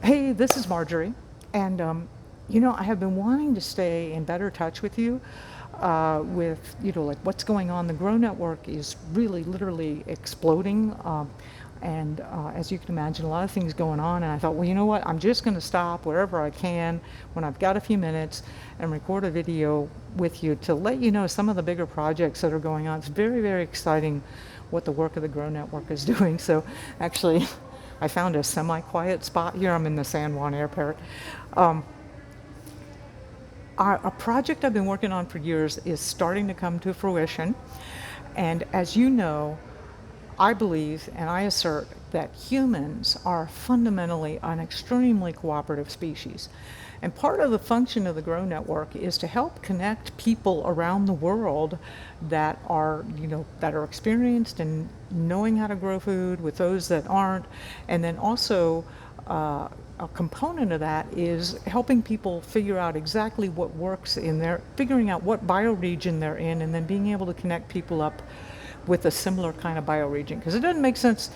Hey, this is Marjory, and I have been wanting to stay in better touch with you, with like what's going on. The Grow Network is really, literally exploding, and as you can imagine, a lot of things going on. And I thought, well, you know what? I'm just going to stop wherever I can when I've got a few minutes and record a video with you to let you know some of the bigger projects that are going on. It's very, very exciting what the work of the Grow Network is doing. So, actually. I found a semi-quiet spot here. I'm in the San Juan Airport. Um, a project I've been working on for years is starting to come to fruition. And as you know, I believe and I assert that humans are fundamentally an extremely cooperative species. And part of the function of the Grow Network is to help connect people around the world that are, that are experienced in knowing how to grow food with those that aren't. And then also, a component of that is helping people figure out exactly what works in their, figuring out what bioregion they're in, and then being able to connect people up with a similar kind of bioregion. Because it doesn't make sense,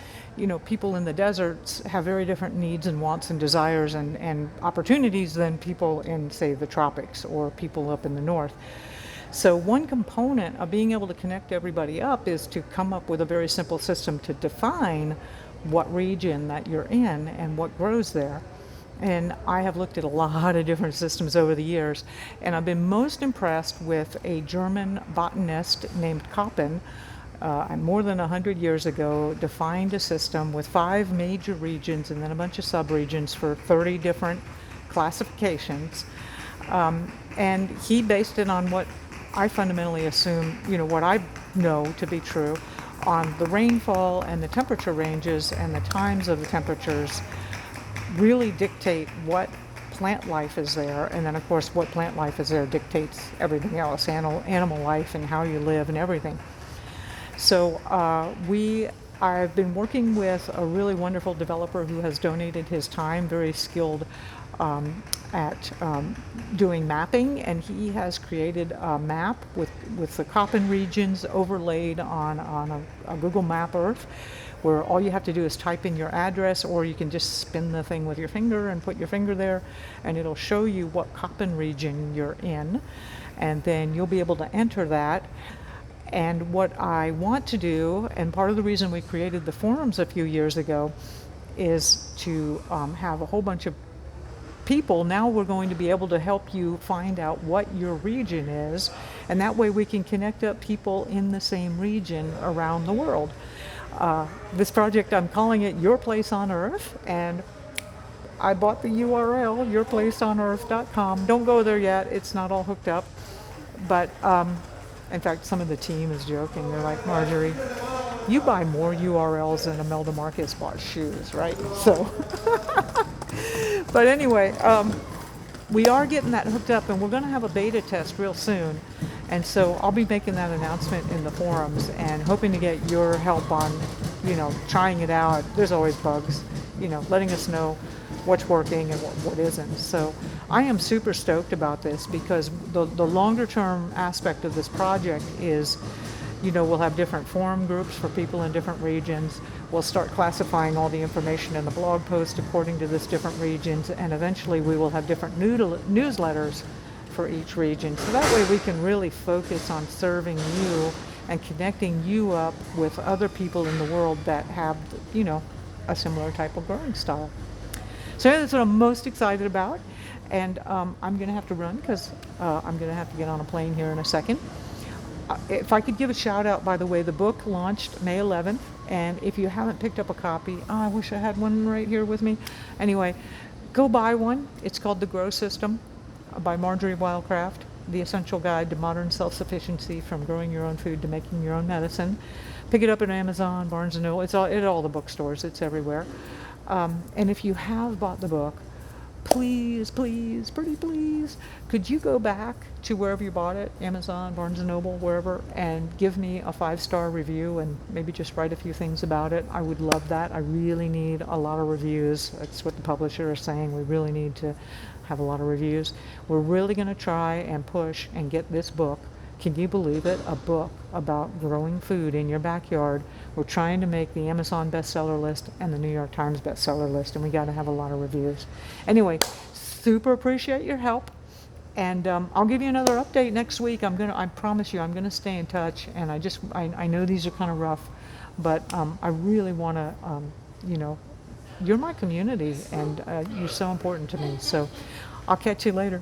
people in the deserts have very different needs and wants and desires and opportunities than people in, say, the tropics or people up in the north. So one component of being able to connect everybody up is to come up with a very simple system to define what region that you're in and what grows there. And I have looked at a lot of different systems over the years, and I've been most impressed with a German botanist named Koppen. More than 100 years ago, defined a system with 5 major regions and then a bunch of subregions for 30 different classifications. And he based it on what I fundamentally assume, what I know to be true, on the rainfall and the temperature ranges, and the times of the temperatures really dictate what plant life is there. And then, of course, what plant life is there dictates everything else, animal life and how you live and everything. So I've been working with a really wonderful developer who has donated his time, very skilled at doing mapping, and he has created a map with the Koppen regions overlaid on a Google Map Earth, where all you have to do is type in your address, or you can just spin the thing with your finger and put your finger there, and it'll show you what Koppen region you're in, and then you'll be able to enter that. And what I want to do, and part of the reason we created the forums a few years ago, is to have a whole bunch of people. Now we're going to be able to help you find out what your region is, and that way we can connect up people in the same region around the world. This project, I'm calling it Your Place on Earth, and I bought the URL, yourplaceonearth.com. Don't go there yet, it's not all hooked up, but in fact, some of the team is joking. They're like, Marjory, you buy more URLs than Imelda Marcus bought shoes, right? So, but anyway, we are getting that hooked up, and we're going to have a beta test real soon. And so I'll be making that announcement in the forums and hoping to get your help on, trying it out. There's always bugs, letting us know what's working and what isn't. So I am super stoked about this, because the longer term aspect of this project is, we'll have different forum groups for people in different regions. We'll start classifying all the information in the blog post according to this different regions, and eventually we will have different newsletters for each region. So that way we can really focus on serving you and connecting you up with other people in the world that have, a similar type of growing style. So that's what I'm most excited about, and I'm going to have to run because I'm going to have to get on a plane here in a second. If I could give a shout out, by the way, the book launched May 11th, and if you haven't picked up a copy, I wish I had one right here with me. Anyway, go buy one. It's called The Grow System by Marjory Wildcraft, The Essential Guide to Modern Self-Sufficiency from Growing Your Own Food to Making Your Own Medicine. Pick it up at Amazon, Barnes & Noble. It's all at all the bookstores. It's everywhere. And if you have bought the book, please, pretty please, could you go back to wherever you bought it, Amazon, Barnes & Noble, wherever, and give me a 5-star review and maybe just write a few things about it. I would love that. I really need a lot of reviews. That's what the publisher is saying. We really need to have a lot of reviews. We're really going to try and push and get this book Can you believe it? A book about growing food in your backyard. We're trying to make the Amazon bestseller list and the New York Times bestseller list, and we got to have a lot of reviews. Anyway, super appreciate your help. And I'll give you another update next week. I promise you, I'm gonna stay in touch. And I know these are kind of rough, but I really want to, you know, you're my community, and you're so important to me. So I'll catch you later.